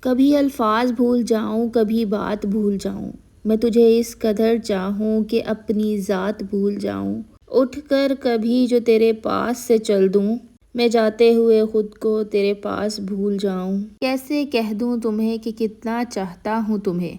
کبھی الفاظ بھول جاؤں کبھی بات بھول جاؤں، میں تجھے اس قدر چاہوں کہ اپنی ذات بھول جاؤں۔ اٹھ کر کبھی جو تیرے پاس سے چل دوں، میں جاتے ہوئے خود کو تیرے پاس بھول جاؤں۔ کیسے کہہ دوں تمہیں کہ کتنا چاہتا ہوں تمہیں،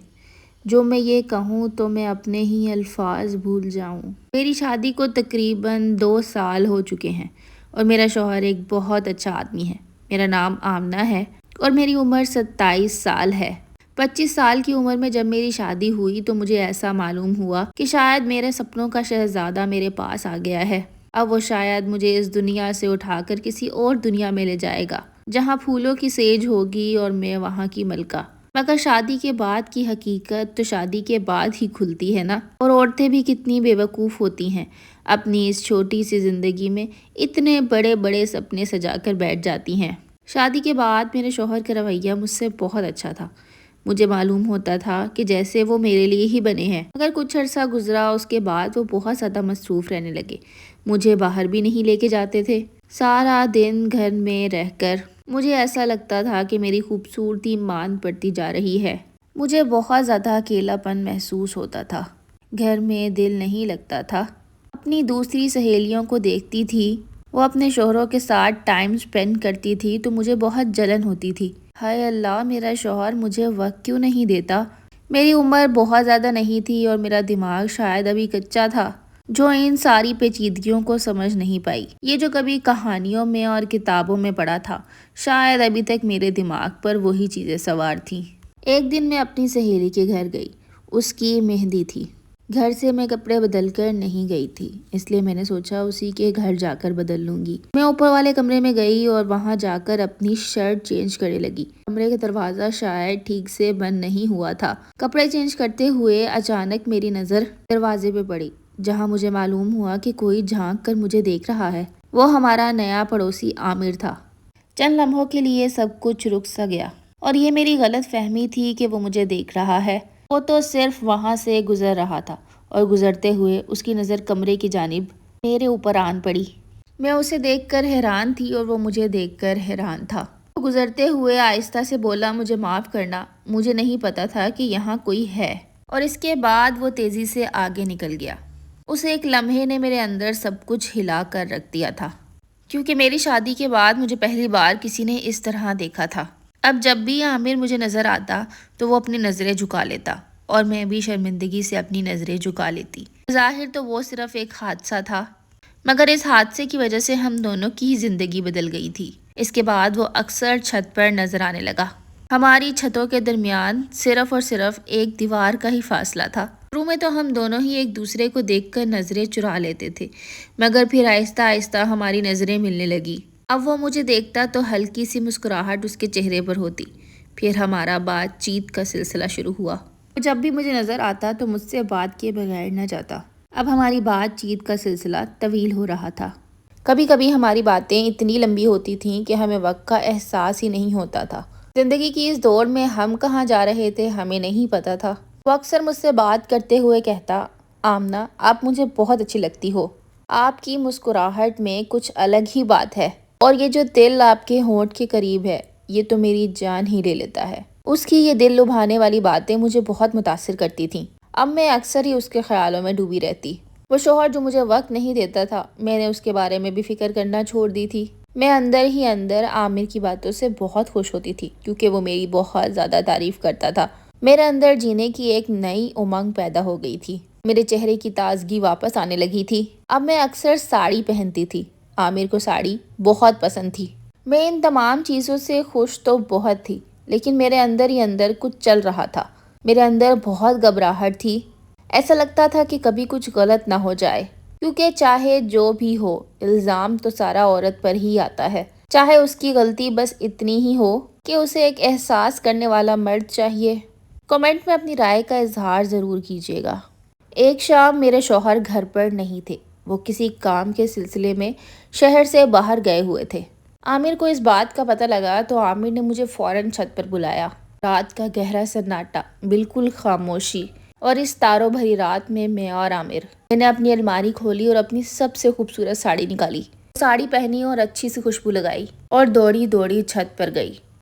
جو میں یہ کہوں تو میں اپنے ہی الفاظ بھول جاؤں۔ میری شادی کو تقریباً 2 سال ہو چکے ہیں اور میرا شوہر ایک بہت اچھا آدمی ہے۔ میرا نام آمنہ ہے اور میری عمر 27 سال ہے۔ 25 سال کی عمر میں جب میری شادی ہوئی تو مجھے ایسا معلوم ہوا کہ شاید میرے سپنوں کا شہزادہ میرے پاس آ گیا ہے۔ اب وہ شاید مجھے اس دنیا سے اٹھا کر کسی اور دنیا میں لے جائے گا، جہاں پھولوں کی سیج ہوگی اور میں وہاں کی ملکہ۔ مگر شادی کے بعد کی حقیقت تو شادی کے بعد ہی کھلتی ہے نا۔ اور عورتیں بھی کتنی بے وقوف ہوتی ہیں، اپنی اس چھوٹی سی زندگی میں اتنے بڑے بڑے سپنے سجا کر بیٹھ جاتی ہیں۔ شادی کے بعد میرے شوہر کا رویہ مجھ سے بہت اچھا تھا۔ مجھے معلوم ہوتا تھا کہ جیسے وہ میرے لیے ہی بنے ہیں۔ مگر کچھ عرصہ گزرا، اس کے بعد وہ بہت زیادہ مصروف رہنے لگے۔ مجھے باہر بھی نہیں لے کے جاتے تھے۔ سارا دن گھر میں رہ کر مجھے ایسا لگتا تھا کہ میری خوبصورتی مان پڑتی جا رہی ہے۔ مجھے بہت زیادہ اکیلا پن محسوس ہوتا تھا۔ گھر میں دل نہیں لگتا تھا۔ اپنی دوسری سہیلیوں کو دیکھتی تھی، وہ اپنے شوہروں کے ساتھ ٹائم سپینڈ کرتی تھی تو مجھے بہت جلن ہوتی تھی۔ ہائے اللہ، میرا شوہر مجھے وقت کیوں نہیں دیتا؟ میری عمر بہت زیادہ نہیں تھی اور میرا دماغ شاید ابھی کچا تھا، جو ان ساری پیچیدگیوں کو سمجھ نہیں پائی۔ یہ جو کبھی کہانیوں میں اور کتابوں میں پڑھا تھا، شاید ابھی تک میرے دماغ پر وہی چیزیں سوار تھیں۔ ایک دن میں اپنی سہیلی کے گھر گئی، اس کی مہندی تھی۔ گھر سے میں کپڑے بدل کر نہیں گئی تھی، اس لیے میں نے سوچا اسی کے گھر جا کر بدل لوں گی۔ میں اوپر والے کمرے میں گئی اور وہاں جا کر اپنی شرٹ چینج کرنے لگی۔ کمرے کا دروازہ شاید ٹھیک سے بند نہیں ہوا تھا۔ کپڑے چینج کرتے ہوئے اچانک میری نظر دروازے پہ پڑی، جہاں مجھے معلوم ہوا کہ کوئی جھانک کر مجھے دیکھ رہا ہے۔ وہ ہمارا نیا پڑوسی عامر تھا۔ چند لمحوں کے لیے سب کچھ رک سا گیا اور یہ میری غلط فہمی تھی کہ وہ مجھے دیکھ رہا ہے۔ وہ تو صرف وہاں سے گزر رہا تھا اور گزرتے ہوئے اس کی نظر کمرے کی جانب میرے اوپر آن پڑی۔ میں اسے دیکھ کر حیران تھی اور وہ مجھے دیکھ کر حیران تھا۔ وہ گزرتے ہوئے آہستہ سے بولا، مجھے معاف کرنا، مجھے نہیں پتا تھا کہ یہاں کوئی ہے۔ اور اس کے بعد وہ تیزی سے آگے نکل گیا۔ اس ایک لمحے نے میرے اندر سب کچھ ہلا کر رکھ دیا تھا، کیونکہ میری شادی کے بعد مجھے پہلی بار کسی نے اس طرح دیکھا تھا۔ اب جب بھی عامر مجھے نظر آتا تو وہ اپنی نظریں جھکا لیتا اور میں بھی شرمندگی سے اپنی نظریں جھکا لیتی۔ ظاہر تو وہ صرف ایک حادثہ تھا، مگر اس حادثے کی وجہ سے ہم دونوں کی ہی زندگی بدل گئی تھی۔ اس کے بعد وہ اکثر چھت پر نظر آنے لگا۔ ہماری چھتوں کے درمیان صرف اور صرف ایک دیوار کا ہی فاصلہ تھا۔ شروع میں تو ہم دونوں ہی ایک دوسرے کو دیکھ کر نظریں چرا لیتے تھے، مگر پھر آہستہ آہستہ ہماری نظریں ملنے لگی۔ اب وہ مجھے دیکھتا تو ہلکی سی مسکراہٹ اس کے چہرے پر ہوتی۔ پھر ہمارا بات چیت کا سلسلہ شروع ہوا۔ وہ جب بھی مجھے نظر آتا تو مجھ سے بات کیے بغیر نہ جاتا۔ اب ہماری بات چیت کا سلسلہ طویل ہو رہا تھا۔ کبھی کبھی ہماری باتیں اتنی لمبی ہوتی تھیں کہ ہمیں وقت کا احساس ہی نہیں ہوتا تھا۔ زندگی کی اس دوڑ میں ہم کہاں جا رہے تھے ہمیں نہیں پتا تھا۔ وہ اکثر مجھ سے بات کرتے ہوئے کہتا، آمنہ، آپ مجھے بہت اچھی لگتی ہو۔ آپ کی مسکراہٹ میں کچھ الگ ہی بات ہے اور یہ جو دل آپ کے ہونٹ کے قریب ہے، یہ تو میری جان ہی لے لیتا ہے۔ اس کی یہ دل لبھانے والی باتیں مجھے بہت متاثر کرتی تھیں۔ اب میں اکثر ہی اس کے خیالوں میں ڈوبی رہتی۔ وہ شوہر جو مجھے وقت نہیں دیتا تھا، میں نے اس کے بارے میں بھی فکر کرنا چھوڑ دی تھی۔ میں اندر ہی اندر عامر کی باتوں سے بہت خوش ہوتی تھی، کیونکہ وہ میری بہت زیادہ تعریف کرتا تھا۔ میرے اندر جینے کی ایک نئی امنگ پیدا ہو گئی تھی۔ میرے چہرے کی تازگی واپس آنے لگی تھی۔ اب میں اکثر ساڑی پہنتی تھی۔ عامر کو ساڑی بہت پسند تھی۔ میں ان تمام چیزوں سے خوش تو بہت تھی، لیکن میرے اندر ہی اندر کچھ چل رہا تھا۔ میرے اندر بہت گھبراہٹ تھی۔ ایسا لگتا تھا کہ کبھی کچھ غلط نہ ہو جائے، کیونکہ چاہے جو بھی ہو، الزام تو سارا عورت پر ہی آتا ہے۔ چاہے اس کی غلطی بس اتنی ہی ہو کہ اسے ایک احساس کرنے والا مرد چاہیے۔ کمنٹ میں اپنی رائے کا اظہار ضرور کیجیے گا۔ ایک شام میرے شوہر گھر پر نہیں تھے۔ وہ کسی کام کے سلسلے میں شہر سے باہر گئے ہوئے تھے۔ عامر کو اس بات کا پتہ لگا تو عامر نے مجھے فوراً چھت پر بلایا۔ رات کا گہرا سناٹا، بالکل خاموشی، اور اس تاروں بھری رات میں اور عامر۔ میں نے اپنی الماری کھولی اور اپنی سب سے خوبصورت ساڑی نکالی، ساڑی پہنی اور اچھی سی خوشبو لگائی اور دوڑی دوڑی چھت پر گئی۔